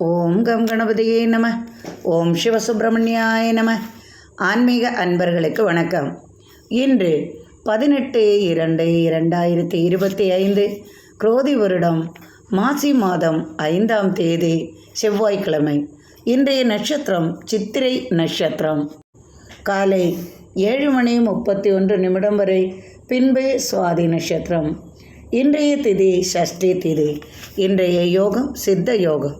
ஓம் come கணபதியே நம. ஓம் சிவசுப்பிரமணியாய நம. ஆன்மீக அன்பர்களுக்கு வணக்கம். இன்று 18/2/2025 குரோதி வருடம் மாசி மாதம் 5ஆம் தேதி செவ்வாய்க்கிழமை. இன்றைய நட்சத்திரம் சித்திரை நட்சத்திரம். காலை 7:31 வரை, பின்பு சுவாதி நட்சத்திரம். இன்றைய திதி சஷ்டி திதி. இன்றைய யோகம் சித்த யோகம்.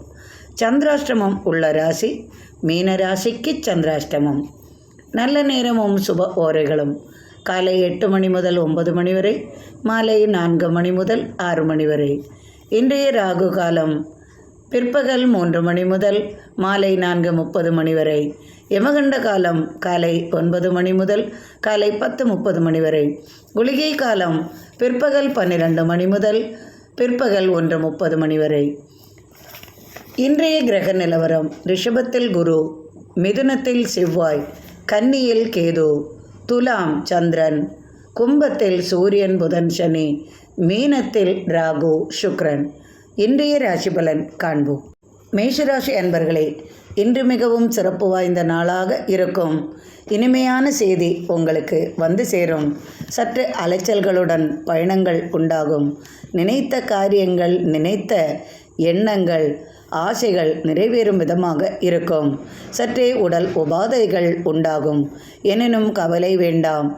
சந்திராஷ்டமம் உள்ள ராசி மீன ராசிக்கு சந்திராஷ்டமம். நல்ல நேரமும் சுப ஓரைகளும் காலை 8 மணி முதல் 9 மணி வரை, மாலை 4 மணி முதல் 6 மணி வரை. இன்றைய ராகு காலம் பிற்பகல் 3 மணி முதல் மாலை 4:30 மணி வரை. யமகண்ட காலம் காலை 9 மணி முதல் காலை 10:30 மணி வரை. குளிகை காலம் பிற்பகல் 12 மணி முதல் பிற்பகல் 1:30 மணி வரை. இன்றைய கிரக நிலவரம்: ரிஷபத்தில் குரு, மிதுனத்தில் செவ்வாய், கன்னியில் கேது, துலாம் சந்திரன், கும்பத்தில் சூரியன் புதன் சனி, மீனத்தில் ராகு சுக்கிரன். இன்றைய ராசி பலன் காண்போம். மேஷராசி அன்பர்களே, இன்று மிகவும் சிறப்பு வாய்ந்த நாளாக இருக்கும். இனிமையான செய்தி உங்களுக்கு வந்து சேரும். சற்று அலைச்சல்களுடன் பயணங்கள் உண்டாகும். நினைத்த காரியங்கள், நினைத்த எண்ணங்கள், ஆசைகள் நிறைவேறும் விதமாக இருக்கும். சற்றே உடல் உபாதைகள் உண்டாகும். எனினும் கவலை வேண்டாம்.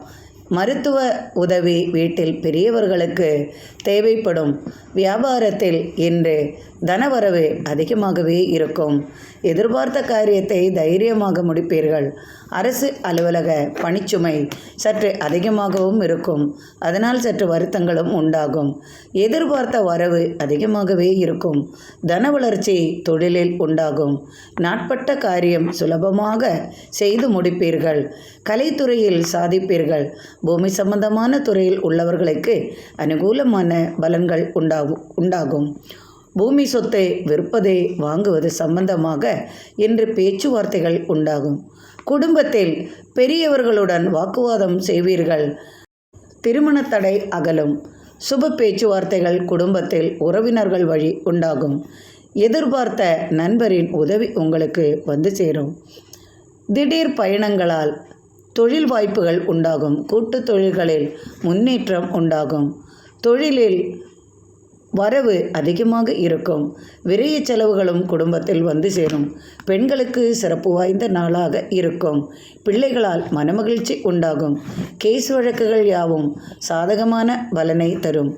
மருத்துவ உதவி வீட்டில் பெரியவர்களுக்கு தேவைப்படும். வியாபாரத்தில் இன்று தனவரவு அதிகமாகவே இருக்கும். எதிர்பார்த்த காரியத்தை தைரியமாக முடிப்பீர்கள். அரசு அலுவலக பணிச்சுமை சற்று அதிகமாகவும் இருக்கும். அதனால் சற்று வருத்தங்களும் உண்டாகும். எதிர்பார்த்த வரவு அதிகமாகவே இருக்கும். தன வளர்ச்சி தொழிலில் உண்டாகும். நாட்பட்ட காரியம் சுலபமாக செய்து முடிப்பீர்கள். கலைத்துறையில் சாதிப்பீர்கள். பூமி சம்பந்தமான துறையில் உள்ளவர்களுக்கு அனுகூலமான பலன்கள் உண்டாகும். பூமி சொத்தை விற்பதை வாங்குவது சம்பந்தமாக இன்று பேச்சுவார்த்தைகள் உண்டாகும். குடும்பத்தில் பெரியவர்களுடன் வாக்குவாதம் செய்வீர்கள். திருமண தடை அகலும். சுப பேச்சுவார்த்தைகள் குடும்பத்தில் உறவினர்கள் வழி உண்டாகும். எதிர்பார்த்த நண்பரின் உதவி உங்களுக்கு வந்து சேரும். திடீர் பயணங்களால் தொழில் வாய்ப்புகள் உண்டாகும். கூட்டு தொழில்களில் முன்னேற்றம் உண்டாகும். தொழிலில் வரவு அதிகமாக இருக்கும். விரைய செலவுகளும் குடும்பத்தில் வந்து சேரும். பெண்களுக்கு சிறப்பு வாய்ந்த நாளாக இருக்கும். பிள்ளைகளால் மனமகிழ்ச்சி உண்டாகும். கேஸ் வழக்குகள் யாவும் சாதகமான பலனை தரும்.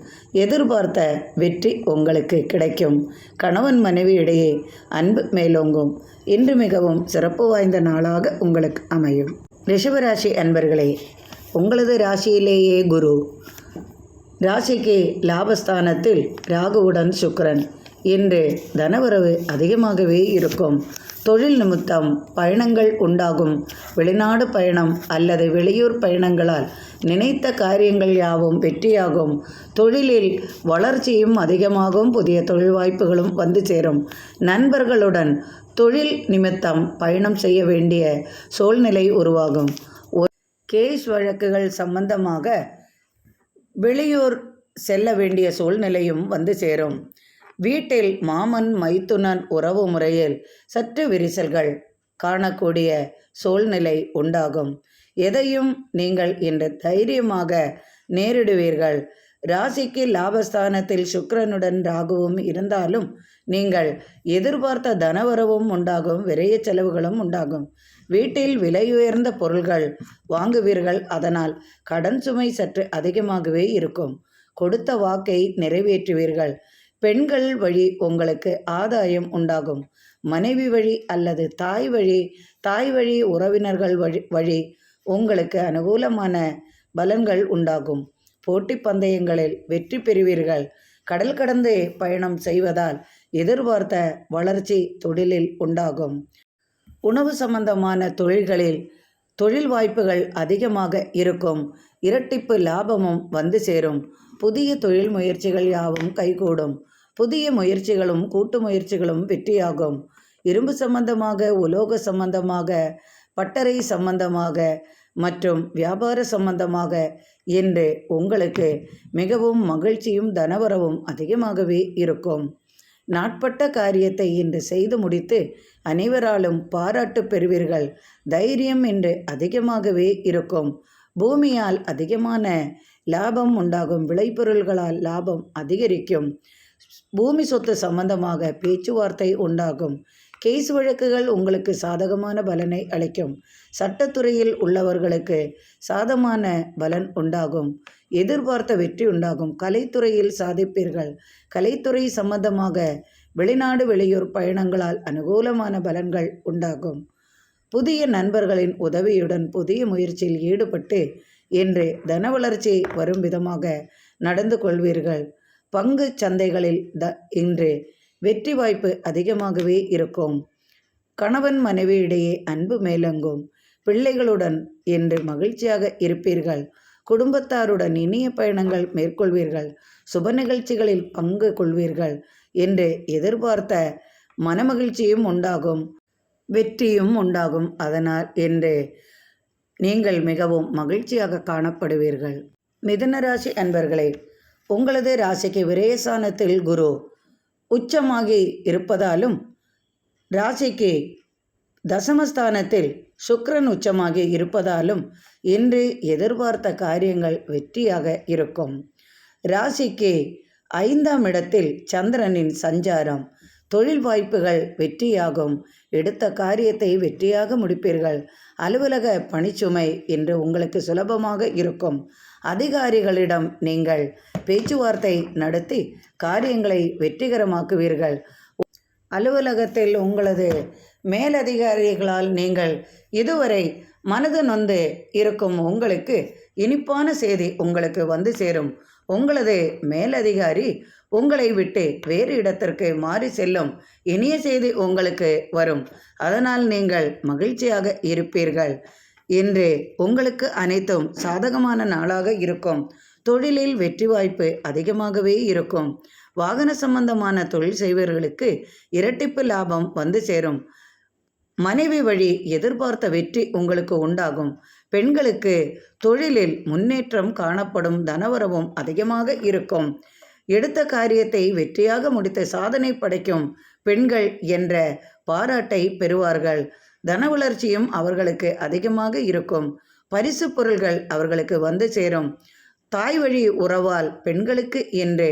எதிர்பார்த்த வெற்றி உங்களுக்கு கிடைக்கும். கணவன் மனைவி இடையே அன்பு மேலோங்கும். இன்று மிகவும் சிறப்பு வாய்ந்த நாளாக உங்களுக்கு அமையும். ரிஷபராசி அன்பர்களே, உங்களது ராசியிலேயே குரு, ராசிக்கு லாபஸ்தானத்தில் ராகுவுடன் சுக்கிரன். இன்று தனவரவு அதிகமாகவே இருக்கும். தொழில் நிமித்தம் பயணங்கள் உண்டாகும். வெளிநாடு பயணம் அல்லது வெளியூர் பயணங்களால் நினைத்த காரியங்கள் யாவும் வெற்றியாகும். தொழிலில் வளர்ச்சியும் அதிகமாகும். புதிய தொழில் வாய்ப்புகளும் வந்து சேரும். நண்பர்களுடன் தொழில் நிமித்தம் பயணம் செய்ய வேண்டிய சூழ்நிலை உருவாகும். கேஸ் வழக்குகள் சம்பந்தமாக வெளியூர் செல்ல வேண்டிய சூழ்நிலையும் வந்து சேரும். வீட்டில் மாமன் மைத்துனன் உறவு முறையில் சற்று விரிசல்கள் காணக்கூடிய சூழ்நிலை உண்டாகும். எதையும் நீங்கள் இன்று தைரியமாக நேரிடுவீர்கள். ராசிக்கு லாபஸ்தானத்தில் சுக்கிரனுடன் ராகுவும் இருந்தாலும் நீங்கள் எதிர்பார்த்த தனவரவும் உண்டாகும். விரைய செலவுகளும் உண்டாகும். வீட்டில் விலையுயர்ந்த பொருள்கள் வாங்குவீர்கள். அதனால் கடன் சுமை சற்று அதிகமாகவே இருக்கும். கொடுத்த வாக்கை நிறைவேற்றுவீர்கள். பெண்கள் வழி உங்களுக்கு ஆதாயம் உண்டாகும். மனைவி வழி அல்லது தாய் வழி உறவினர்கள் வழி உங்களுக்கு அனுகூலமான பலன்கள் உண்டாகும். போட்டி பந்தயங்களில் வெற்றி பெறுவீர்கள். கடல் கடந்து பயணம் செய்வதால் எதிர்பார்த்த வளர்ச்சி தொழிலில் உண்டாகும். உணவு சம்பந்தமான தொழில்களில் தொழில் வாய்ப்புகள் அதிகமாக இருக்கும். இரட்டிப்பு லாபமும் வந்து சேரும். புதிய தொழில் முயற்சிகள் யாவும் கைகூடும். புதிய முயற்சிகளும் கூட்டு முயற்சிகளும் வெற்றியாகும். இரும்பு சம்பந்தமாக, உலோக சம்பந்தமாக, பட்டறை சம்பந்தமாக மற்றும் வியாபார சம்பந்தமாக இன்று உங்களுக்கு மிகவும் மகிழ்ச்சியும் தனவரவும் அதிகமாகவே இருக்கும். நாட்பட்ட காரியத்தை இன்று செய்து முடித்து அனைவராலும் பாராட்டு பெறுவீர்கள். தைரியம் இன்று அதிகமாகவே இருக்கும். பூமியால் அதிகமான லாபம் உண்டாகும். விளைபொருள்களால் லாபம் அதிகரிக்கும். பூமி சொத்து சம்பந்தமாக பேச்சுவார்த்தை உண்டாகும். கேஸ் வழக்குகள் உங்களுக்கு சாதகமான பலனை அளிக்கும். சட்டத்துறையில் உள்ளவர்களுக்கு சாதகமான பலன் உண்டாகும். எதிர்பார்த்த வெற்றி உண்டாகும். கலைத்துறையில் சாதிப்பீர்கள். கலைத்துறை சம்பந்தமாக வெளிநாடு வெளியூர் பயணங்களால் அனுகூலமான பலன்கள் உண்டாகும். புதிய நண்பர்களின் உதவியுடன் புதிய முயற்சியில் ஈடுபட்டு இன்று தன வளர்ச்சி வரும் விதமாக நடந்து கொள்வீர்கள். பங்கு சந்தைகளில் இன்று வெற்றி வாய்ப்பு அதிகமாகவே இருக்கும். கணவன் மனைவியிடையே அன்பு மேலோங்கும். பிள்ளைகளுடன் இன்று மகிழ்ச்சியாக இருப்பீர்கள். குடும்பத்தாருடன் இனிய பயணங்கள் மேற்கொள்வீர்கள். சுப நிகழ்ச்சிகளில் பங்கு கொள்வீர்கள். என்று எதிர்பார்த்த மனமகிழ்ச்சியும் உண்டாகும். வெற்றியும் உண்டாகும். அதனால் இன்று நீங்கள் மிகவும் மகிழ்ச்சியாக காணப்படுவீர்கள். மிதுன ராசி அன்பர்களே, உங்களது ராசிக்கு விரயஸ்தானத்தில் குரு உச்சமாகி இருப்பதாலும் ராசிக்கு தசமஸ்தானத்தில் சுக்கிரன் உச்சமாகி இருப்பதாலும் இன்று எதிர்பார்த்த காரியங்கள் வெற்றியாக இருக்கும். ராசிக்கு 5ஆம் இடத்தில் சந்திரனின் சஞ்சாரம். தொழில் வாய்ப்புகள் வெற்றியாகும். எடுத்த காரியத்தை வெற்றியாக முடிப்பீர்கள். அலுவலக பணிச்சுமை இன்று உங்களுக்கு சுலபமாக இருக்கும். அதிகாரிகளிடம் நீங்கள் பேச்சுவார்த்தை நடத்தி காரியங்களை வெற்றிகரமாக்குவீர்கள். அலுவலகத்தில் உங்களது மேலதிகாரிகளால் நீங்கள் இதுவரை மனது நொந்து இருக்கும் உங்களுக்கு இனிப்பான செய்தி உங்களுக்கு வந்து சேரும். உங்களது மேலதிகாரி உங்களை விட்டு வேறு இடத்திற்கு மாறி செல்லும் இனிய செய்தி உங்களுக்கு வரும். அதனால் நீங்கள் மகிழ்ச்சியாக இருப்பீர்கள். இன்று உங்களுக்கு அனைத்தும் சாதகமான நாளாக இருக்கும். தொழிலில் வெற்றி வாய்ப்பு அதிகமாகவே இருக்கும். வாகன சம்பந்தமான தொழில் செய்பவர்களுக்கு இரட்டிப்பு லாபம் வந்து சேரும். மனைவி வழி எதிர்பார்த்த வெற்றி உங்களுக்கு உண்டாகும். பெண்களுக்கு தொழிலில் முன்னேற்றம் காணப்படும். தனவரவும் அதிகமாக இருக்கும். எடுத்த காரியத்தை வெற்றியாக முடித்து சாதனை படைக்கும் பெண்கள் என்ற பாராட்டை பெறுவார்கள். தன வளர்ச்சியும் அவர்களுக்கு அதிகமாக இருக்கும். பரிசு பொருள்கள் அவர்களுக்கு வந்து சேரும். தாய் வழி உறவால் பெண்களுக்கு இன்று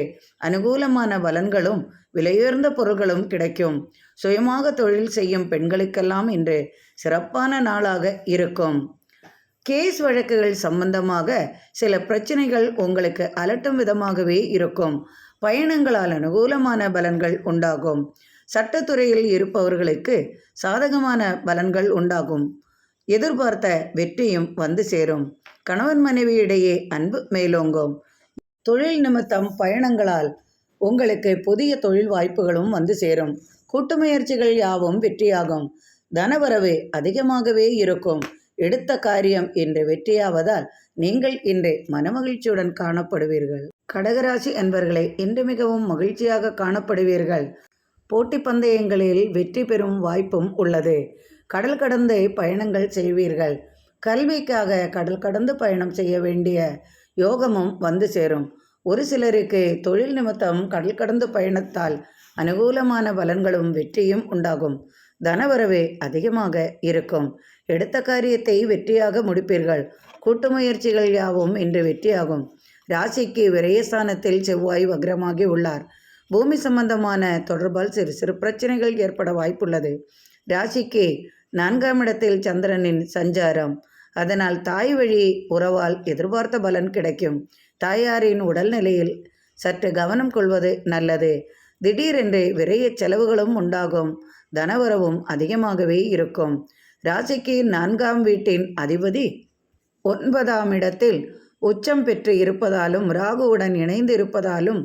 அனுகூலமான பலன்களும் விலையுயர்ந்த பொருட்களும் கிடைக்கும். சுயமாக தொழில் செய்யும் பெண்களுக்கெல்லாம் இன்று சிறப்பான நாளாக இருக்கும். கேஸ் வழக்குகள் சம்பந்தமாக சில பிரச்சனைகள் உங்களுக்கு அலட்டும் விதமாகவே இருக்கும். பயணங்களால் அனுகூலமான பலன்கள் உண்டாகும். சட்டத்துறையில் இருப்பவர்களுக்கு சாதகமான பலன்கள் உண்டாகும். எதிர்பார்த்த வெற்றியும் வந்து சேரும். கணவன் மனைவியிடையே அன்பு மேலோங்கும். தொழில் நிமித்தம் பயணங்களால் உங்களுக்கு புதிய தொழில் வாய்ப்புகளும் வந்து சேரும். கூட்டு முயற்சிகள் யாவும் வெற்றியாகும். தனவரவு அதிகமாகவே இருக்கும். எடுத்த காரியம் இன்று வெற்றியாவதால் நீங்கள் இன்று மனமகிழ்ச்சியுடன் காணப்படுவீர்கள். கடகராசி அன்பர்களே, இன்று மிகவும் மகிழ்ச்சியாக காணப்படுவீர்கள். போட்டி பந்தயங்களில் வெற்றி பெறும் வாய்ப்பும் உள்ளது. கடல் கடந்து பயணங்கள் செய்வீர்கள். கல்விக்காக கடல் கடந்து பயணம் செய்ய வேண்டிய யோகமும் வந்து சேரும். ஒரு சிலருக்கு தொழில் நிமித்தம் கடல் கடந்து பயணத்தால் அனுகூலமான பலன்களும் வெற்றியும் உண்டாகும். தனவரவு அதிகமாக இருக்கும். எடுத்த காரியத்தை வெற்றியாக முடிப்பீர்கள். கூட்டு முயற்சிகள் யாவும் இன்று வெற்றியாகும். ராசிக்கு விரயஸ்தானத்தில் செவ்வாய் வக்ரமாகி உள்ளார். பூமி சம்பந்தமான தொடர்பால் சிறு சிறு பிரச்சனைகள் ஏற்பட வாய்ப்புள்ளது. ராசிக்கு 4ஆம் இடத்தில் சந்திரனின் சஞ்சாரம். அதனால் தாய் வழி உறவால் எதிர்பார்த்த பலன் கிடைக்கும். தாயாரின் உடல்நிலையில் சற்று கவனம் கொள்வது நல்லது. திடீரென்று விரைய செலவுகளும் உண்டாகும். தனவரவும் அதிகமாகவே இருக்கும். ராசிக்கு 4ஆம் வீட்டின் அதிபதி 9ஆம் இடத்தில் உச்சம் பெற்று இருப்பதாலும் ராகுவுடன் இணைந்து இருப்பதாலும்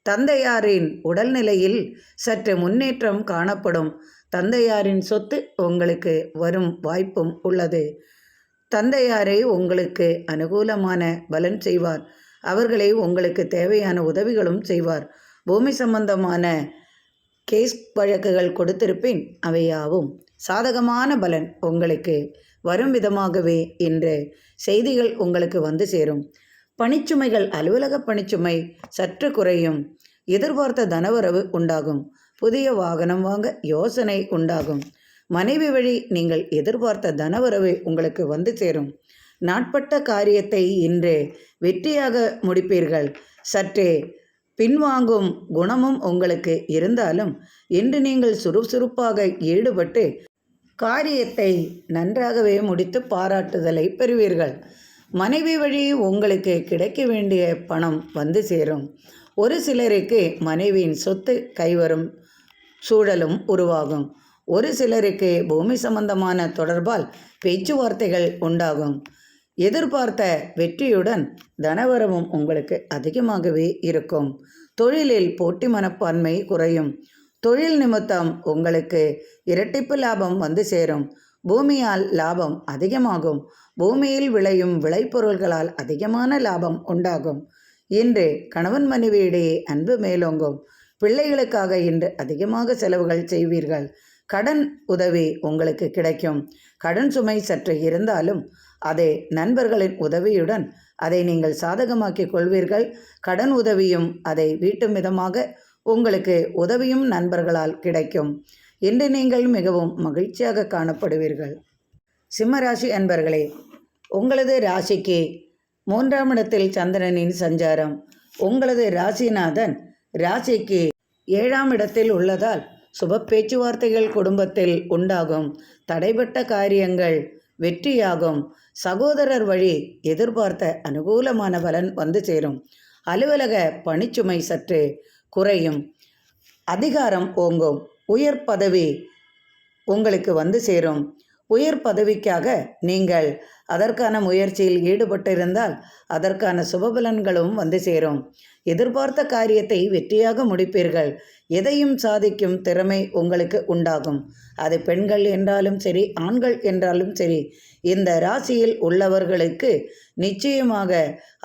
தந்தையாரின் உடல்நிலையில் சற்று முன்னேற்றம் காணப்படும். தந்தையாரின் சொத்து உங்களுக்கு வரும் வாய்ப்பும் உள்ளது. தந்தையாரை உங்களுக்கு அனுகூலமான பலன் செய்வார். அவர்களை உங்களுக்கு தேவையான உதவிகளும் செய்வார். பூமி சம்பந்தமான கேஸ் வழக்குகள் கொடுத்திருப்பேன். அவையாவும் சாதகமான பலன் உங்களுக்கு வரும் விதமாகவே இன்று செய்திகள் உங்களுக்கு வந்து சேரும். பணிச்சுமைகள் அலுவலக பணிச்சுமை சற்று குறையும். எதிர்பார்த்த தனவரவு உண்டாகும். புதிய வாகனம் வாங்க யோசனை உண்டாகும். மனைவி வழி நீங்கள் எதிர்பார்த்த தனவரவு உங்களுக்கு வந்து சேரும். நாட்பட்ட காரியத்தை இன்று வெற்றியாக முடிப்பீர்கள். சற்றே பின்வாங்கும் குணமும் உங்களுக்கு இருந்தாலும் இன்று நீங்கள் சுறுசுறுப்பாக ஈடுபட்டு காரியத்தை நன்றாகவே முடித்து பாராட்டுதலை பெறுவீர்கள். மனைவி வழி உங்களுக்கு கிடைக்க வேண்டிய பணம் வந்து சேரும். ஒரு சிலருக்கு மனைவியின் சொத்து கைவரும் சூழலும் உருவாகும். ஒரு சிலருக்கு பூமி சம்பந்தமான தொடர்பால் பேச்சுவார்த்தைகள் உண்டாகும். எதிர்பார்த்த வெற்றியுடன் தனவரவும் உங்களுக்கு அதிகமாகவே இருக்கும். தொழிலில் போட்டி மனப்பான்மை குறையும். தொழில் நிமித்தம் உங்களுக்கு இரட்டிப்பு லாபம் வந்து சேரும். பூமியால் லாபம் அதிகமாகும். பூமியில் விளையும் விளைபொருள்களால் அதிகமான லாபம் உண்டாகும். இன்று கணவன் மனைவியிடையே அன்பு மேலோங்கும். பிள்ளைகளுக்காக இன்று அதிகமாக செலவுகள் செய்வீர்கள். கடன் உதவி உங்களுக்கு கிடைக்கும். கடன் சுமை சற்று இருந்தாலும் அதை நண்பர்களின் உதவியுடன் அதை நீங்கள் சாதகமாக்கிக் கொள்வீர்கள். கடன் உதவியும் அதை வீட்டும் விதமாக உங்களுக்கு உதவியும் நண்பர்களால் கிடைக்கும். இன்று நீங்கள் மிகவும் மகிழ்ச்சியாக காணப்படுவீர்கள். சிம்மராசி அன்பர்களே, உங்களது ராசிக்கு 3ஆம் இடத்தில் சந்திரனின் சஞ்சாரம். உங்களது ராசிநாதன் ராசிக்கு 7ஆம் இடத்தில் உள்ளதால் சுப பேச்சுவார்த்தைகள் குடும்பத்தில் உண்டாகும். தடைபட்ட காரியங்கள் வெற்றியாகும். சகோதரர் வழி எதிர்பார்த்த அனுகூலமான பலன் வந்து சேரும். அலுவலக பணிச்சுமை சற்று குறையும். அதிகாரம் ஓங்கும். உயர் பதவி உங்களுக்கு வந்து சேரும். உயர் பதவிக்காக நீங்கள் அதற்கான முயற்சியில் ஈடுபட்டிருந்தால் அதற்கான சுபபலன்களும் வந்து சேரும். எதிர்பார்த்த காரியத்தை வெற்றியாக முடிப்பீர்கள். எதையும் சாதிக்கும் திறமை உங்களுக்கு உண்டாகும். அது பெண்கள் என்றாலும் சரி, ஆண்கள் என்றாலும் சரி. இந்த ராசியில் உள்ளவர்களுக்கு நிச்சயமாக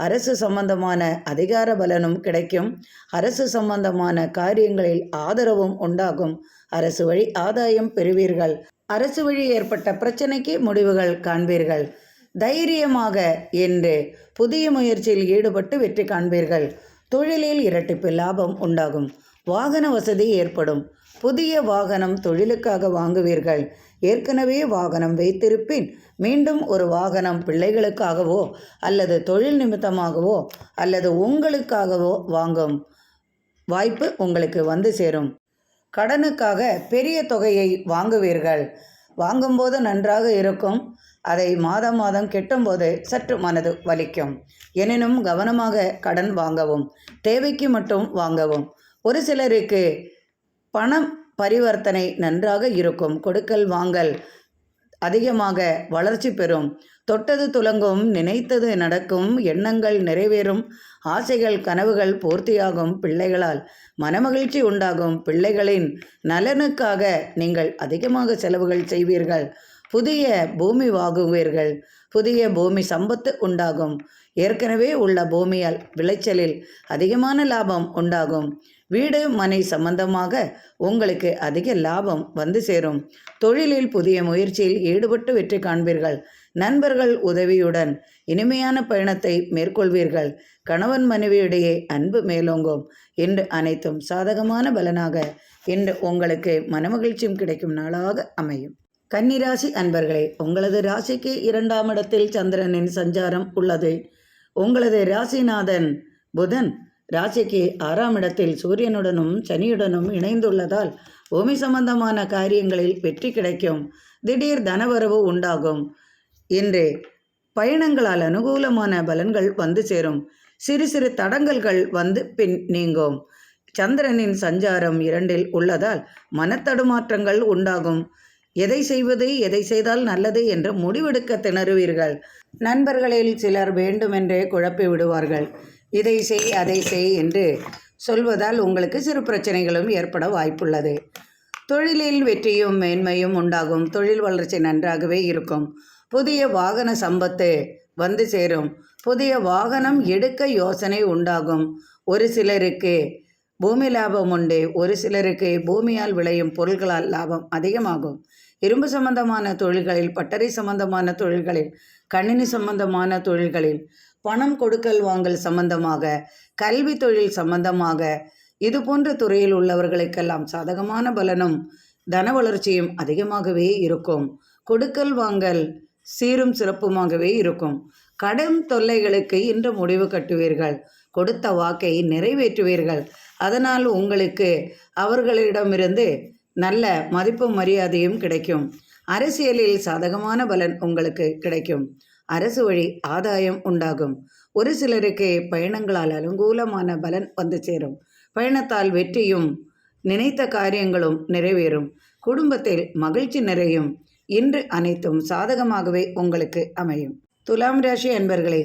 அரசு சம்பந்தமான அதிகார பலனும் கிடைக்கும். அரசு சம்பந்தமான காரியங்களில் ஆதரவும் உண்டாகும். அரசு வழி ஆதாயம் பெறுவீர்கள். அரசு வழி ஏற்பட்ட பிரச்சனைக்கு முடிவுகள் காண்பீர்கள். தைரியமாக என்று புதிய முயற்சியில் ஈடுபட்டு வெற்றி காண்பீர்கள். தொழிலில் இரட்டிப்பு லாபம் உண்டாகும். வாகன வசதி ஏற்படும். புதிய வாகனம் தொழிலுக்காக வாங்குவீர்கள். ஏற்கனவே வாகனம் வைத்திருப்பின் மீண்டும் ஒரு வாகனம் பிள்ளைகளுக்காகவோ அல்லது தொழில் நிமித்தமாகவோ அல்லது உங்களுக்காகவோ வாங்கும் வாய்ப்பு உங்களுக்கு வந்து சேரும். கடனுக்காக பெரிய தொகையை வாங்குவீர்கள். வாங்கும்போது நன்றாக இருக்கும். அதை மாதம் மாதம் கெட்டும்போது சற்று மனது வலிக்கும். எனினும் கவனமாக கடன் வாங்கவும். தேவைக்கு மட்டும் வாங்கவும். ஒரு சிலருக்கு பணம் பரிவர்த்தனை நன்றாக இருக்கும். கொடுக்கல் வாங்கல் அதிகமாக வளர்ச்சி பெறும். தொட்டது துலங்கும். நினைத்தது நடக்கும். எண்ணங்கள் நிறைவேறும். ஆசைகள் கனவுகள் பூர்த்தியாகும். பிள்ளைகளால் மனமகிழ்ச்சி உண்டாகும். பிள்ளைகளின் நலனுக்காக நீங்கள் அதிகமாக செலவுகள் செய்வீர்கள். புதிய பூமி வாங்குவீர்கள். புதிய பூமி சம்பத்து உண்டாகும். ஏற்கனவே உள்ள பூமியால் விளைச்சலில் அதிகமான லாபம் உண்டாகும். வீடு மனை சம்பந்தமாக உங்களுக்கு அதிக லாபம் வந்து சேரும். தொழிலில் புதிய முயற்சியில் ஈடுபட்டு வெற்றி காண்பீர்கள். நண்பர்கள் உதவியுடன் இனிமையான பயணத்தை மேற்கொள்வீர்கள். கணவன் மனைவியிடையே அன்பு மேலோங்கும். இன்று அனைத்தும் சாதகமான பலனாக இன்று உங்களுக்கு மனமகிழ்ச்சியும் கிடைக்கும் நாளாக அமையும். கன்னிராசி அன்பர்களே, உங்களது ராசிக்கு 2ஆம் இடத்தில் சந்திரனின் சஞ்சாரம் உள்ளது. உங்களது ராசிநாதன் புதன் ராசிக்கு 6ஆம் இடத்தில் சூரியனுடனும் சனியுடனும் இணைந்துள்ளதால் பூமி சம்பந்தமான காரியங்களில் வெற்றி கிடைக்கும். திடீர் தனவரவு உண்டாகும். இன்று பயணங்களால் அனுகூலமான பலன்கள் வந்து சேரும். சிறு சிறு தடங்கல்கள் வந்து பின் நீங்கும். சந்திரனின் சஞ்சாரம் 2இல் உள்ளதால் மனத்தடுமாற்றங்கள் உண்டாகும். எதை செய்வது, எதை செய்தால் நல்லது என்று முடிவெடுக்க திணறுவீர்கள். நண்பர்களில் சிலர் வேண்டுமென்றே குழப்பி விடுவார்கள். இதை செய் அதை செய் என்று சொல்வதால் உங்களுக்கு சிறு பிரச்சனைகளும் ஏற்பட வாய்ப்புள்ளது. தொழிலில் வெற்றியும் மேன்மையும் உண்டாகும். தொழில் வளர்ச்சி நன்றாகவே இருக்கும். புதிய வாகன சம்பத்து வந்து சேரும். புதிய வாகனம் எடுக்க யோசனை உண்டாகும். ஒரு சிலருக்கு பூமி லாபம் உண்டு. ஒரு சிலருக்கு பூமியால் விளையும் பொருள்களால் லாபம் அதிகமாகும். இரும்பு சம்பந்தமான தொழில்களில், பட்டறை சம்பந்தமான தொழில்களில், கணினி சம்பந்தமான தொழில்களில், பணம் கொடுக்கல் வாங்கல் சம்பந்தமாக, கல்வி தொழில் சம்பந்தமாக இது போன்ற துறையில் உள்ளவர்களுக்கெல்லாம் சாதகமான பலனும் தன வளர்ச்சியும் அதிகமாகவே இருக்கும். கொடுக்கல் வாங்கல் சீரும் சிறப்புமாகவே இருக்கும். கடன் தொல்லைகளுக்கு இன்று முடிவு கட்டுவீர்கள். கொடுத்த வாக்கை நிறைவேற்றுவீர்கள். அதனால் உங்களுக்கு அவர்களிடமிருந்து நல்ல மதிப்பும் மரியாதையும் கிடைக்கும். அரசியலில் சாதகமான பலன் உங்களுக்கு கிடைக்கும். அரசு வழி ஆதாயம் உண்டாகும். ஒரு சிலருக்கு பயணங்களால் அனுகூலமான பலன் வந்து சேரும். பயணத்தால் வெற்றியும் நினைத்த காரியங்களும் நிறைவேறும். குடும்பத்தில் மகிழ்ச்சி நிறையும். இன்று அனைத்தும் சாதகமாகவே உங்களுக்கு அமையும். துலாம் ராசி அன்பர்களே,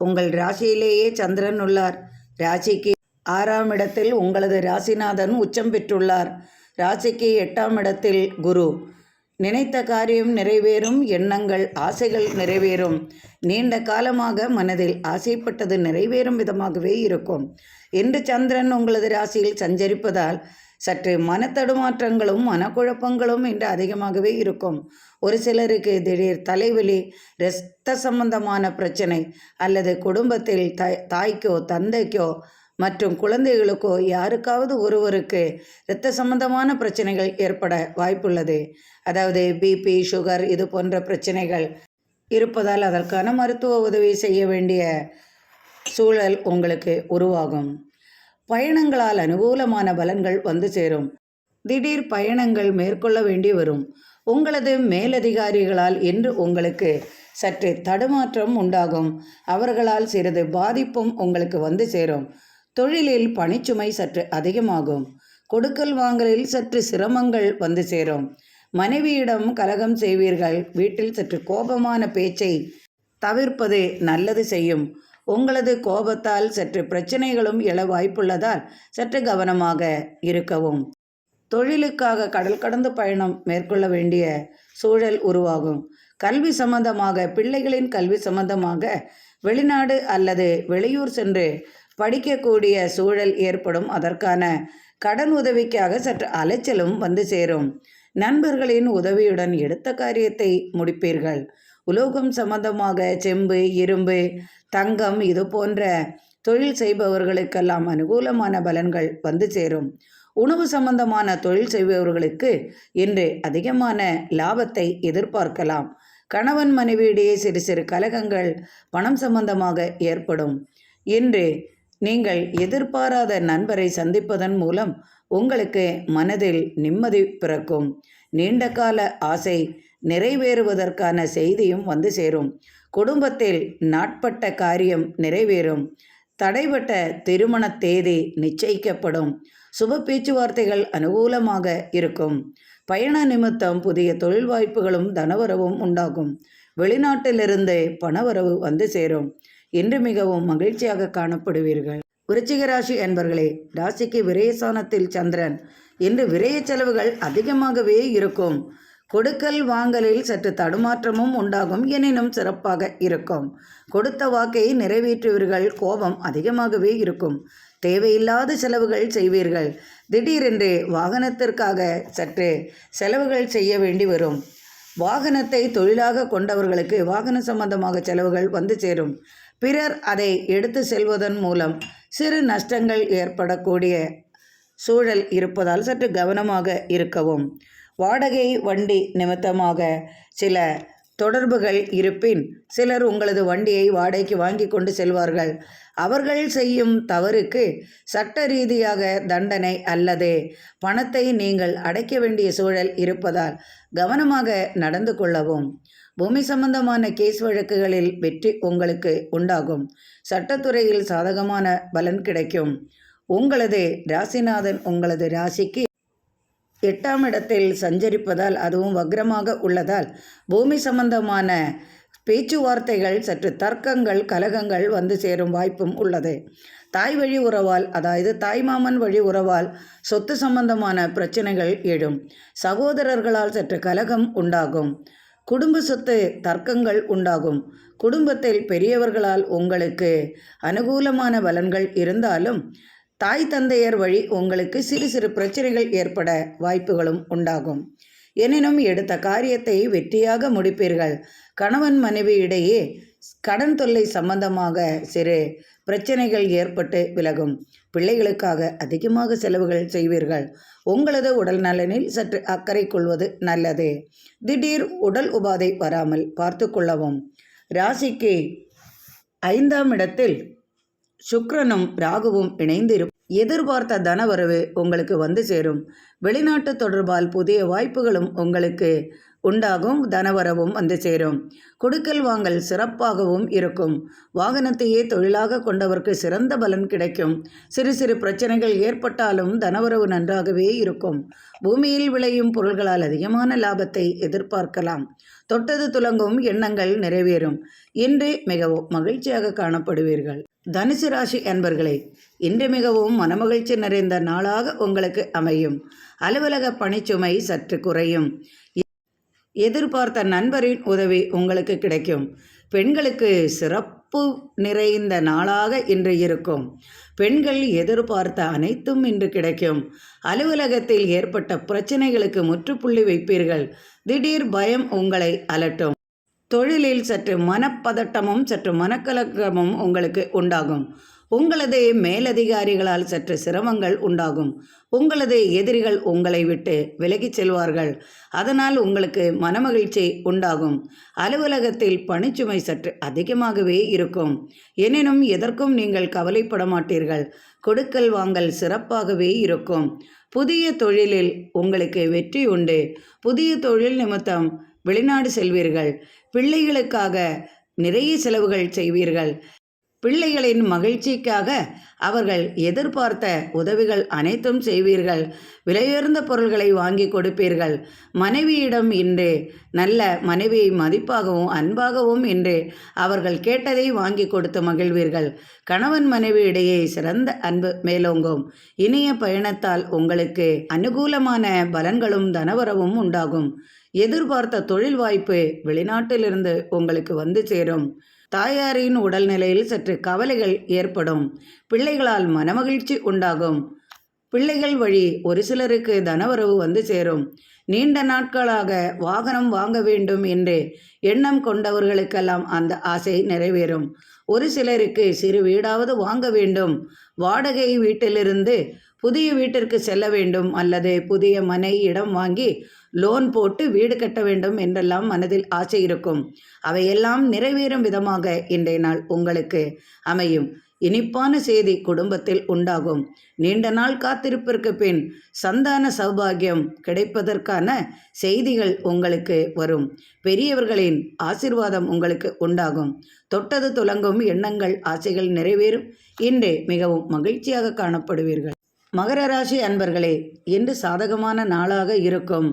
உங்கள் ராசியிலேயே சந்திரன் உள்ளார். ராசிக்கு 6ஆம் இடத்தில் உங்களது ராசிநாதன் உச்சம் பெற்றுள்ளார். ராசிக்கு 8ஆம் இடத்தில் குரு. நினைத்த காரியம் நிறைவேறும். எண்ணங்கள் ஆசைகள் நிறைவேறும். நீண்ட காலமாக மனதில் ஆசைப்பட்டது நிறைவேறும் விதமாகவே இருக்கும். இன்று சந்திரன் உங்களது ராசியில் சஞ்சரிப்பதால் சற்று மனத்தடுமாற்றங்களும் மனக்குழப்பங்களும் இன்று அதிகமாகவே இருக்கும். ஒரு சிலருக்கு திடீர் தலைவலி, இரத்த சம்பந்தமான பிரச்சனை அல்லது குடும்பத்தில் தாய்க்கோ தந்தைக்கோ மற்றும் குழந்தைகளுக்கோ யாருக்காவது ஒருவருக்கு இரத்த சம்பந்தமான பிரச்சனைகள் ஏற்பட வாய்ப்புள்ளது. அதாவது பிபி, சுகர் இது போன்ற பிரச்சனைகள் இருப்பதால் அதற்கான மருத்துவ உதவி செய்ய வேண்டிய சூழல் உங்களுக்கு உருவாகும். பயணங்களால் அனுகூலமான பலன்கள் வந்து சேரும். திடீர் பயணங்கள் மேற்கொள்ள வேண்டி வரும். உங்களது மேலதிகாரிகளால் இன்று உங்களுக்கு சற்று தடுமாற்றம் உண்டாகும். அவர்களால் சிறிது பாதிப்பும் உங்களுக்கு வந்து சேரும். தொழிலில் பணிச்சுமை சற்று அதிகமாகும். கொடுக்கல் வாங்கலில் சற்று சிரமங்கள் வந்து சேரும். மனைவியிடம் கலகம் செய்வீர்கள். வீட்டில் சற்று கோபமான பேச்சை தவிர்ப்பது நல்லது செய்யும். உங்களது கோபத்தால் சற்று பிரச்சனைகளும் எழ வாய்ப்புள்ளதால் சற்று கவனமாக இருக்கவும். தொழிலுக்காக கடல் கடந்து பயணம் மேற்கொள்ள வேண்டிய சூழல் உருவாகும். கல்வி சம்பந்தமாக, பிள்ளைகளின் கல்வி சம்பந்தமாக வெளிநாடு அல்லது வெளியூர் சென்று படிக்கக்கூடிய சூழல் ஏற்படும். அதற்கான கடன் உதவிக்காக சற்று அலைச்சலும் வந்து சேரும். நண்பர்களின் உதவியுடன் எடுத்த காரியத்தை முடிப்பீர்கள். உலோகம் சம்பந்தமாக செம்பு, இரும்பு, தங்கம் இது போன்ற தொழில் செய்பவர்களுக்கெல்லாம் அனுகூலமான பலன்கள் வந்து சேரும். உணவு சம்பந்தமான தொழில் செய்பவர்களுக்கு இன்று அதிகமான லாபத்தை எதிர்பார்க்கலாம். கணவன் மனைவியிடையே சிறு சிறு கலகங்கள் பணம் சம்பந்தமாக ஏற்படும். இன்று நீங்கள் எதிர்பாராத நண்பரை சந்திப்பதன் மூலம் உங்களுக்கு மனதில் நிம்மதி பிறக்கும். நீண்ட கால ஆசை நிறைவேறுவதற்கான செய்தியும் வந்து சேரும். குடும்பத்தில் நாட்பட்ட காரியம் நிறைவேறும். தடைபட்ட திருமண தேதி நிச்சயிக்கப்படும். சுப பேச்சுவார்த்தைகள் அனுகூலமாக இருக்கும். பயண நிமித்தம் புதிய தொழில் வாய்ப்புகளும் தனவரவும் உண்டாகும். வெளிநாட்டிலிருந்து பணவரவு வந்து சேரும். இன்று மிகவும் மகிழ்ச்சியாக காணப்படுவீர்கள். விருச்சிக ராசி என்பர்களே, ராசிக்கு விரயஸ்தானத்தில் சந்திரன். இன்று விரய செலவுகள் அதிகமாகவே இருக்கும். கொடுக்கல் வாங்கலில் சற்று தடுமாற்றமும் உண்டாகும். எனினும் சிறப்பாக இருக்கும். கொடுத்த வாக்கை நிறைவேற்றுவீர்கள். கோபம் அதிகமாகவே இருக்கும். தேவையில்லாத செலவுகள் செய்வீர்கள். திடீரென்று வாகனத்திற்காக சற்று செலவுகள் செய்ய வேண்டி வரும். வாகனத்தை தொழிலாக கொண்டவர்களுக்கு வாகன சம்பந்தமாக செலவுகள் வந்து சேரும். பிறர் அதை எடுத்து செல்வதன் மூலம் சிறு நஷ்டங்கள் ஏற்படக்கூடிய சூழல் இருப்பதால் சற்று கவனமாக இருக்கவும். வாடகை வண்டி நிமித்தமாக சில தொடர்புகள் இருப்பின் சிலர் உங்களது வண்டியை வாடகைக்கு வாங்கி கொண்டு செல்வார்கள். அவர்கள் செய்யும் தவறுக்கு சட்ட ரீதியாக தண்டனை அல்லது பணத்தை நீங்கள் அடைக்க வேண்டிய சூழல் இருப்பதால் கவனமாக நடந்து கொள்ளவும். பூமி சம்பந்தமான கேஸ் வழக்குகளில் வெற்றி உங்களுக்கு உண்டாகும். சட்டத்துறையில் சாதகமான பலன் கிடைக்கும். உங்களது ராசிநாதன் உங்களது ராசிக்கு 8ஆம் இடத்தில் சஞ்சரிப்பதால், அதுவும் வக்ரமாக உள்ளதால் பூமி சம்பந்தமான பேச்சுவார்த்தைகள் சற்று தர்க்கங்கள் கலகங்கள் வந்து சேரும் வாய்ப்பும் உள்ளது. தாய் வழி உறவால், அதாவது தாய்மாமன் வழி உறவால் சொத்து சம்பந்தமான பிரச்சனைகள் எழும். சகோதரர்களால் சற்று கலகம் உண்டாகும். குடும்ப சொத்து தர்க்கங்கள் உண்டாகும். குடும்பத்தில் பெரியவர்களால் உங்களுக்கு அனுகூலமான பலன்கள் இருந்தாலும் தாய் தந்தையர் வழி உங்களுக்கு சிறு சிறு பிரச்சனைகள் ஏற்பட வாய்ப்புகளும் உண்டாகும். எனினும் எடுத்த காரியத்தை வெற்றியாக முடிப்பீர்கள். கணவன் மனைவி இடையே கடன் தொல்லை சம்பந்தமாக சிறு பிரச்சனைகள் ஏற்பட்டு விலகும். பிள்ளைகளுக்காக அதிகமாக செலவுகள் செய்வீர்கள். உங்களது உடல் நலனில் சற்று அக்கறை கொள்வது நல்லது. திடீர் உடல் உபாதை வராமல் பார்த்து கொள்ளவும். ராசிக்கு 5ஆம் இடத்தில் சுக்கிரனும் ராகுவும் இணைந்திருக்கும். எதிர்பார்த்த தனவரவு உங்களுக்கு வந்து சேரும். வெளிநாட்டு தொடர்பால் புதிய வாய்ப்புகளும் உங்களுக்கு உண்டாகும். தனவரவும் வந்து சேரும். கொடுக்கல் வாங்கல் சிறப்பாகவும் இருக்கும். வாகனத்தையே தொழிலாக கொண்டவருக்கு சிறந்த பலன் கிடைக்கும். சிறு சிறு பிரச்சனைகள் ஏற்பட்டாலும் தனவரவு நன்றாகவே இருக்கும். பூமியில் விளையும் பொருள்களால் அதிகமான லாபத்தை எதிர்பார்க்கலாம். தொட்டது துலங்கும் எண்ணங்கள் நிறைவேறும். இன்று மிகவும் மகிழ்ச்சியாக காணப்படுவீர்கள். தனுசு ராசி அன்பர்களே, இன்று மிகவும் மனமகிழ்ச்சி நிறைந்த நாளாக உங்களுக்கு அமையும். அலுவலக பணிச்சுமை சற்று குறையும். எதிர்பார்த்த நண்பரின் உதவி உங்களுக்கு கிடைக்கும். பெண்களுக்கு சிறப்பு நிறைந்த நாளாக இன்று இருக்கும். பெண்கள் எதிர்பார்த்த அனைத்தும் இன்று கிடைக்கும். அலுவலகத்தில் ஏற்பட்ட பிரச்சனைகளுக்கு முற்றுப்புள்ளி வைப்பீர்கள். திடீர் பயம் உங்களை அலட்டும். தொழிலில் சற்று மனப்பதட்டமும் சற்று மனக்கலக்கமும் உங்களுக்கு உண்டாகும். உங்களது மேலதிகாரிகளால் சற்று சிரமங்கள் உண்டாகும். உங்களது எதிரிகள் உங்களை விட்டு விலகிச் செல்வார்கள். அதனால் உங்களுக்கு மனமகிழ்ச்சி உண்டாகும். அலுவலகத்தில் பணிச்சுமை சற்று அதிகமாகவே இருக்கும். எனினும் எதற்கும் நீங்கள் கவலைப்பட மாட்டீர்கள். கொடுக்கல் வாங்கல் சிறப்பாகவே இருக்கும். புதிய தொழிலில் உங்களுக்கு வெற்றி உண்டு. புதிய தொழில் நிமித்தம் வெளிநாடு செல்வீர்கள். பிள்ளைகளுக்காக நிறைய செலவுகள் செய்வீர்கள். பிள்ளைகளின் மகிழ்ச்சிக்காக அவர்கள் எதிர்பார்த்த உதவிகள் அனைத்தும் செய்வீர்கள். விலையுயர்ந்த பொருள்களை வாங்கி கொடுப்பீர்கள். மனைவியிடம் இன்று நல்ல மனைவியை மதிப்பாகவும் அன்பாகவும் இன்று அவர்கள் கேட்டதை வாங்கி கொடுத்து மகிழ்வீர்கள். கணவன் மனைவி இடையே சிறந்த அன்பு மேலோங்கும். இனிய பயணத்தால் உங்களுக்கு அனுகூலமான பலன்களும் தனவரவும் உண்டாகும். எதிர்பார்த்த தொழில் வாய்ப்பு வெளிநாட்டிலிருந்து உங்களுக்கு வந்து சேரும். தாயாரின் உடல்நிலையில் சற்று கவலைகள் ஏற்படும். பிள்ளைகளால் மனமகிழ்ச்சி உண்டாகும். பிள்ளைகள் வழி ஒரு சிலருக்கு தனவரவு வந்து சேரும். நீண்ட நாட்களாக வாகனம் வாங்க வேண்டும் என்று எண்ணம் கொண்டவர்களுக்கெல்லாம் அந்த ஆசை நிறைவேறும். ஒரு சிலருக்கு சிறு வீடாவது வாங்க வேண்டும். வாடகை வீட்டிலிருந்து புதிய வீட்டிற்கு செல்ல வேண்டும் அல்லது புதிய மனை இடம் வாங்கி லோன் போட்டு வீடு கட்ட வேண்டும் என்றெல்லாம் மனதில் ஆசை இருக்கும். அவையெல்லாம் நிறைவேறும் விதமாக இன்றைய நாள் உங்களுக்கு அமையும். இனிப்பான செய்தி குடும்பத்தில் உண்டாகும். நீண்ட நாள் காத்திருப்பிற்கு பின் சந்தான சௌபாகியம் கிடைப்பதற்கான செய்திகள் உங்களுக்கு வரும். பெரியவர்களின் ஆசீர்வாதம் உங்களுக்கு உண்டாகும். தொட்டது துலங்கும் எண்ணங்கள் ஆசைகள் நிறைவேறும். இன்று மிகவும் மகிழ்ச்சியாக காணப்படுவீர்கள். மகர ராசி அன்பர்களே, இன்று சாதகமான நாளாக இருக்கும்.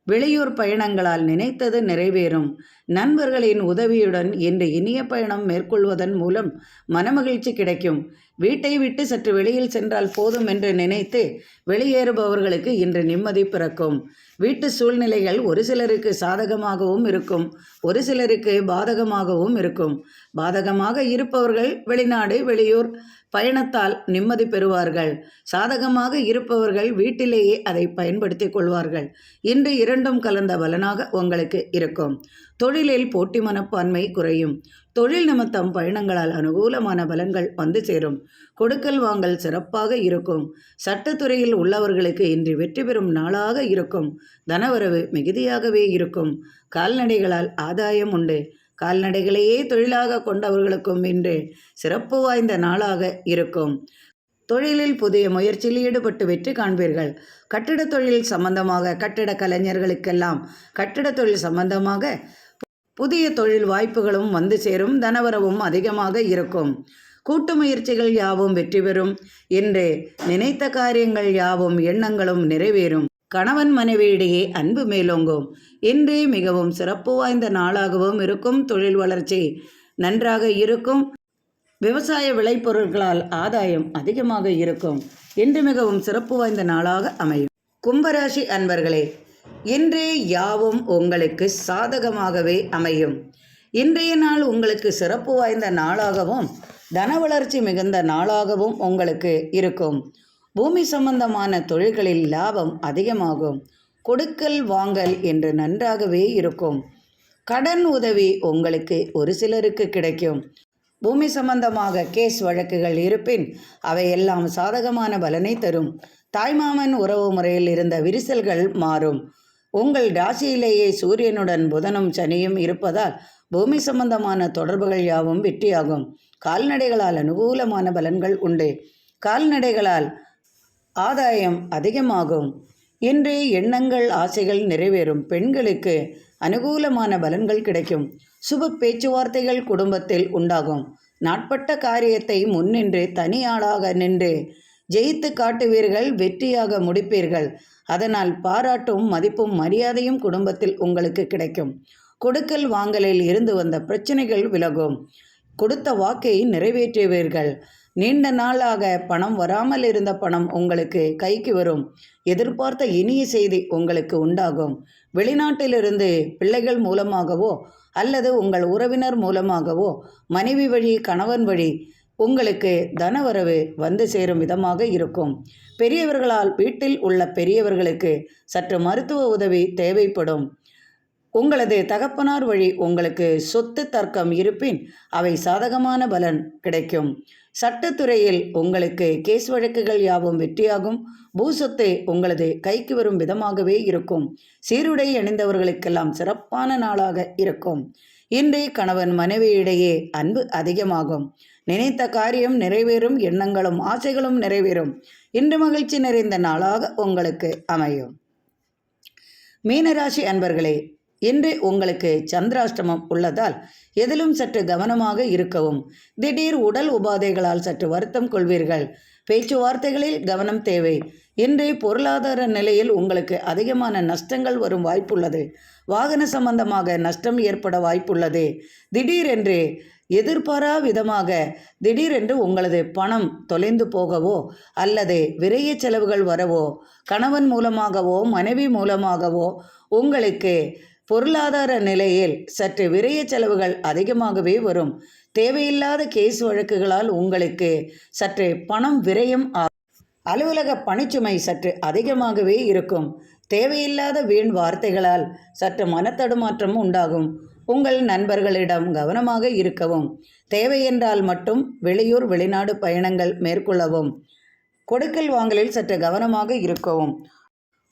வெளியூர் பயணங்களால் நினைத்தது நிறைவேறும். நண்பர்களின் உதவியுடன் இன்று இனிய பயணம் மேற்கொள்வதன் மூலம் மனமகிழ்ச்சி கிடைக்கும். வீட்டை விட்டு சற்று வெளியில் சென்றால் போதும் என்று நினைத்து வெளியேறுபவர்களுக்கு இன்று நிம்மதி பிறக்கும். வீட்டு சூழ்நிலைகள் ஒரு சிலருக்கு சாதகமாகவும் இருக்கும், ஒரு சிலருக்கு பாதகமாகவும் இருக்கும். பாதகமாக இருப்பவர்கள் வெளிநாடு வெளியூர் பயணத்தால் நிம்மதி பெறுவார்கள். சாதகமாக இருப்பவர்கள் வீட்டிலேயே அதை பயன்படுத்தி கொள்வார்கள். இன்று இரண்டும் கலந்த பலனாக உங்களுக்கு இருக்கும். தொழிலில் போட்டி மனப்பான்மை குறையும். தொழில் நிமித்தம் பயணங்களால் அனுகூலமான பலன்கள் வந்து சேரும். கொடுக்கல் வாங்கல் சிறப்பாக இருக்கும். சட்டத்துறையில் உள்ளவர்களுக்கு இன்று வெற்றி பெறும் நாளாக இருக்கும். தனவரவு மிகுதியாகவே இருக்கும். கால்நடைகளால் ஆதாயம் உண்டு. கால்நடைகளையே தொழிலாக கொண்டவர்களுக்கும் இன்று சிறப்பு வாய்ந்த நாளாக இருக்கும். தொழிலில் புதிய முயற்சியில் ஈடுபட்டு வெற்றி காண்பீர்கள். கட்டிடத் தொழில் சம்பந்தமாக கட்டிட கலைஞர்களுக்கெல்லாம் கட்டிடத் தொழில் சம்பந்தமாக புதிய தொழில் வாய்ப்புகளும் வந்து சேரும். தனவரவும் அதிகமாக இருக்கும். கூட்டு முயற்சிகள் யாவும் வெற்றி பெறும். என்று நினைத்த காரியங்கள் யாவும் எண்ணங்களும் நிறைவேறும். கணவன் மனைவியிடையே அன்பு மேலோங்கும். இன்று மிகவும் சிறப்பு வாய்ந்த நாளாகவும் இருக்கும். தொழில் வளர்ச்சி நன்றாக இருக்கும். விவசாய விளைபொருட்களால் ஆதாயம் அதிகமாக இருக்கும். இன்று மிகவும் சிறப்பு வாய்ந்த நாளாக அமையும். கும்பராசி அன்பர்களே, இன்று யாவும் உங்களுக்கு சாதகமாகவே அமையும். இன்றைய நாள் உங்களுக்கு சிறப்பு வாய்ந்த நாளாகவும் தன வளர்ச்சி மிகுந்த நாளாகவும் உங்களுக்கு இருக்கும். பூமி சம்பந்தமான தொழில்களில் லாபம் அதிகமாகும். கொடுக்கல் வாங்கல் என்று நன்றாகவே இருக்கும். கடன் உதவி உங்களுக்கு ஒரு சிலருக்கு கிடைக்கும். பூமி சம்பந்தமாக கேஸ் வழக்குகள் இருப்பின் அவையெல்லாம் சாதகமான பலனை தரும். தாய்மாமன் உறவு முறையில் இருந்த விரிசல்கள் மாறும். உங்கள் ராசியிலேயே சூரியனுடன் புதனும் சனியும் இருப்பதால் பூமி சம்பந்தமான தொடர்புகள் யாவும் வெற்றியாகும். கால்நடைகளால் அனுகூலமான பலன்கள் உண்டு. கால்நடைகளால் ஆதாயம் அதிகமாகும். இன்றைய எண்ணங்கள் ஆசைகள் நிறைவேறும். பெண்களுக்கு அனுகூலமான பலன்கள் கிடைக்கும். சுப பேச்சுவார்த்தைகள் குடும்பத்தில் உண்டாகும். நாட்பட்ட காரியத்தை முன்னின்று தனி ஆளாக நின்று ஜெயித்து காட்டுவீர்கள். வெற்றியாக முடிப்பீர்கள். அதனால் பாராட்டும் மதிப்பும் மரியாதையும் குடும்பத்தில் உங்களுக்கு கிடைக்கும். கொடுக்கல் வாங்கலில் இருந்து வந்த பிரச்சனைகள் விலகும். கொடுத்த வாக்கை நிறைவேற்றுவீர்கள். நீண்ட நாளாக பணம் வராமல் இருந்த பணம் உங்களுக்கு கைக்கு வரும். எதிர்பார்த்த இனிய செய்தி உங்களுக்கு உண்டாகும். வெளிநாட்டிலிருந்து பிள்ளைகள் மூலமாகவோ அல்லது உங்கள் உறவினர் மூலமாகவோ மனைவி வழி கணவன் வழி உங்களுக்கு தனவரவு வந்து சேரும் விதமாக இருக்கும். பெரியவர்களால் வீட்டில் உள்ள பெரியவர்களுக்கு சற்று மருத்துவ உதவி தேவைப்படும். உங்களது தகப்பனார் வழி உங்களுக்கு சொத்து தர்க்கம் இருப்பின் அவை சாதகமான பலன் கிடைக்கும். சட்டத்துறையில் உங்களுக்கு கேஸ் வழக்குகள் யாவும் வெற்றியாகும். பூசொத்து உங்களது கைக்கு வரும் விதமாகவே இருக்கும். சீருடை அணிந்தவர்களுக்கெல்லாம் சிறப்பான நாளாக இருக்கும். இன்றைய கணவன் மனைவியிடையே அன்பு அதிகமாகும். நினைத்த காரியம் நிறைவேறும். எண்ணங்களும் ஆசைகளும் நிறைவேறும். இன்று மகிழ்ச்சி நிறைந்த நாளாக உங்களுக்கு அமையும். மீனராசி அன்பர்களே, இன்று உங்களுக்கு சந்திராஷ்டமம் உள்ளதால் எதிலும் சற்று கவனமாக இருக்கவும். திடீர் உடல் உபாதைகளால் சற்று வருத்தம் கொள்வீர்கள். பேச்சுவார்த்தைகளில் கவனம் தேவை. இன்று பொருளாதார நிலையில் உங்களுக்கு அதிகமான நஷ்டங்கள் வரும் வாய்ப்புள்ளது. வாகன சம்பந்தமாக நஷ்டம் ஏற்பட வாய்ப்புள்ளது. திடீரென்று எதிர்பாரா விதமாக திடீரென்று உங்களது பணம் தொலைந்து போகவோ அல்லது விரைய செலவுகள் வரவோ கணவன் மூலமாகவோ மனைவி மூலமாகவோ உங்களுக்கு பொருளாதார நிலையில் சற்று விரைய செலவுகள் அதிகமாகவே வரும். தேவையில்லாத கேஸ் வழக்குகளால் உங்களுக்கு சற்று பணம் விரயம் ஆகும். அலுவலக பணிச்சுமை சற்று அதிகமாகவே இருக்கும். தேவையில்லாத வீண் வார்த்தைகளால் சற்று மனத்தடுமாற்றம் உண்டாகும். உங்கள் நண்பர்களிடம் கவனமாக இருக்கவும். தேவையென்றால் மட்டும் வெளியூர் வெளிநாடு பயணங்கள் மேற்கொள்ளவும். கொடுக்கல் வாங்கலில் சற்று கவனமாக இருக்கவும்.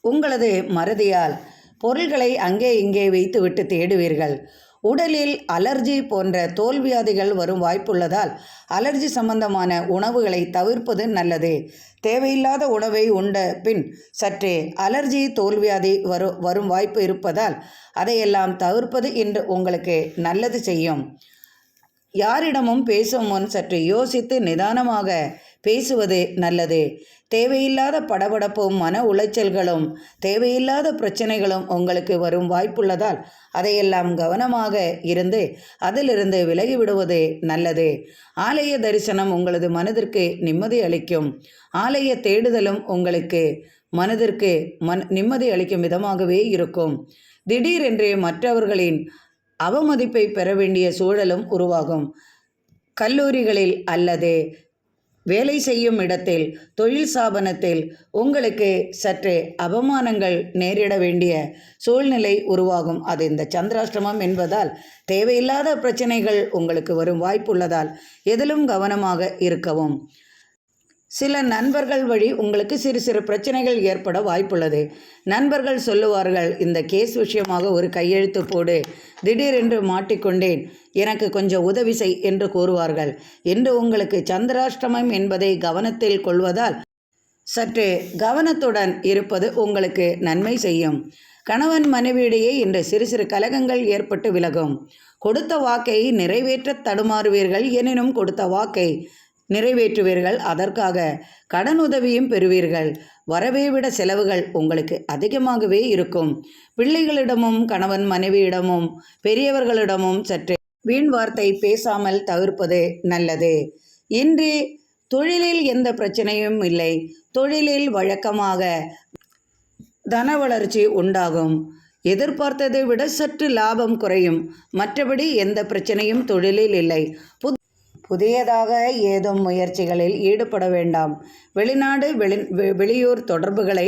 உங்களது மறதியால் பொருள்களை அங்கே இங்கே வைத்துவிட்டு தேடுவீர்கள். உடலில் அலர்ஜி போன்ற தோல்வியாதிகள் வரும் வாய்ப்புள்ளதால் அலர்ஜி சம்பந்தமான உணவுகளை தவிர்ப்பது நல்லது. தேவையில்லாத உணவை உண்ட பின் சற்றே அலர்ஜி தோல்வியாதி வரும் வாய்ப்பு இருப்பதால் அதையெல்லாம் தவிர்ப்பது இன்று உங்களுக்கு நல்லது செய்யும். யாரிடமும் பேசும் முன் சற்று யோசித்து நிதானமாக பேசுவது நல்லது. தேவையில்லாத படபடப்பும் மன உளைச்சல்களும் தேவையில்லாத பிரச்சனைகளும் உங்களுக்கு வரும் வாய்ப்புள்ளதால் அதையெல்லாம் கவனமாக இருந்து அதிலிருந்து விலகிவிடுவது நல்லது. ஆலய தரிசனம் உங்களது மனதிற்கு நிம்மதி அளிக்கும். ஆலய தேடுதலும் உங்களுக்கு மனதிற்கு நிம்மதி அளிக்கும் விதமாகவே இருக்கும். திடீரென்று மற்றவர்களின் அவமதிப்பை பெற வேண்டிய சூழலும் உருவாகும். கல்லூரிகளில் அல்லது வேலை செய்யும் இடத்தில் தொழில் ஸ்தாபனத்தில் உங்களுக்கு சற்றே அவமானங்கள் நேரிட வேண்டிய சூழ்நிலை உருவாகும். அது இந்த சந்திராஷ்டமம் என்பதால் தேவையில்லாத பிரச்சனைகள் உங்களுக்கு வரும் வாய்ப்புள்ளதால் எதிலும் கவனமாக இருக்கவும். சில நண்பர்கள் வழி உங்களுக்கு சிறு சிறு பிரச்சனைகள் ஏற்பட வாய்ப்புள்ளது. நண்பர்கள் சொல்லுவார்கள், இந்த கேஸ் விஷயமாக ஒரு கையெழுத்து போடு, திடீரென்று மாட்டிக்கொண்டேன், எனக்கு கொஞ்சம் உதவி செய் என்று கூறுவார்கள். இன்று உங்களுக்கு சந்திராஷ்டமம் என்பதை கவனத்தில் கொள்வதால் சற்று கவனத்துடன் இருப்பது உங்களுக்கு நன்மை செய்யும். கணவன் மனைவியிடையே இன்று சிறு சிறு கலகங்கள் ஏற்பட்டு விலகும். கொடுத்த வாக்கை நிறைவேற்ற தடுமாறுவீர்கள். எனினும் கொடுத்த வாக்கை நிறைவேற்றுவீர்கள். அதற்காக கடன் உதவியும் பெறுவீர்கள். வரவை விட செலவுகள் உங்களுக்கு அதிகமாகவே இருக்கும். பிள்ளைகளிடமும் கணவன் மனைவியிடமும் பெரியவர்களிடமும் சற்று வீண் வார்த்தை பேசாமல் தவிர்ப்பது நல்லது. இன்று தொழிலில் எந்த பிரச்சனையும் இல்லை. தொழிலில் வழக்கமாக தன வளர்ச்சி உண்டாகும். எதிர்பார்த்ததை விட சற்று லாபம் குறையும். மற்றபடி எந்த பிரச்சனையும் தொழிலில் இல்லை. புதியதாக ஏதும் முயற்சிகளில் ஈடுபட வேண்டாம். வெளிநாடு வெளியூர் தொடர்புகளை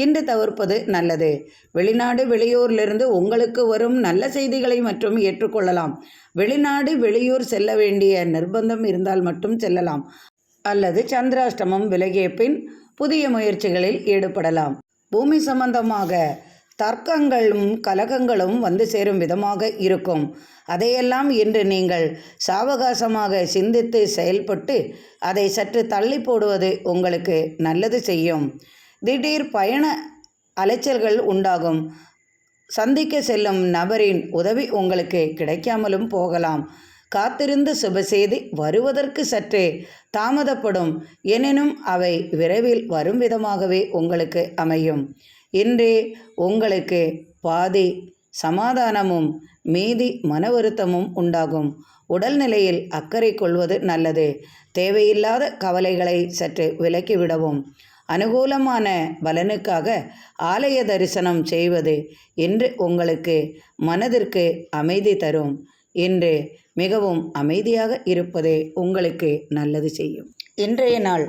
இன்று தவிர்ப்பது நல்லது. வெளிநாடு வெளியூரிலிருந்து உங்களுக்கு வரும் நல்ல செய்திகளை மற்றும் ஏற்றுக்கொள்ளலாம். வெளிநாடு வெளியூர் செல்ல வேண்டிய நிர்பந்தம் இருந்தால் மட்டும் செல்லலாம், அல்லது சந்திராஷ்டமம் விலகிய பின் புதிய முயற்சிகளில் ஈடுபடலாம். பூமி சம்பந்தமாக தர்க்கங்களும் கலகங்களும் வந்து சேரும் விதமாக இருக்கும். அதையெல்லாம் இன்று நீங்கள் சாவகாசமாக சிந்தித்து செயல்பட்டு அதை சற்று தள்ளி போடுவது உங்களுக்கு நல்லது செய்யும். திடீர் பயண அலைச்சல்கள் உண்டாகும். சந்திக்க செல்லும் நபரின் உதவி உங்களுக்கு கிடைக்காமலும் போகலாம். காத்திருந்து சுபசெய்தி வருவதற்கு சற்றே தாமதப்படும், எனினும் அவை விரைவில் வரும் விதமாகவே உங்களுக்கு அமையும். இன்றே உங்களுக்கு பாதி சமாதானமும் மீதி மன வருத்தமும் உண்டாகும். உடல்நிலையில் அக்கறை கொள்வது நல்லது. தேவையில்லாத கவலைகளை சற்று விலக்கிவிடவும். அனுகூலமான பலனுக்காக ஆலய தரிசனம் செய்வது இன்று உங்களுக்கு மனதிற்கு அமைதி தரும். இன்று மிகவும் அமைதியாக இருப்பதே உங்களுக்கு நல்லது செய்யும். இன்றைய நாள்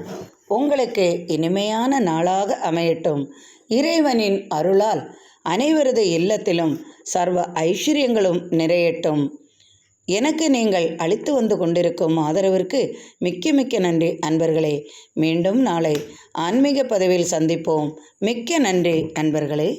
உங்களுக்கு இனிமையான நாளாக அமையட்டும். இறைவனின் அருளால் அனைவரது இல்லத்திலும் சர்வ ஐஸ்வர்யங்களும் நிறையட்டும். எனக்கு நீங்கள் அளித்து வந்து கொண்டிருக்கும் ஆதரவிற்கு மிக்க மிக்க நன்றி அன்பர்களே. மீண்டும் நாளை ஆன்மீக பதிவில் சந்திப்போம். மிக்க நன்றி அன்பர்களே.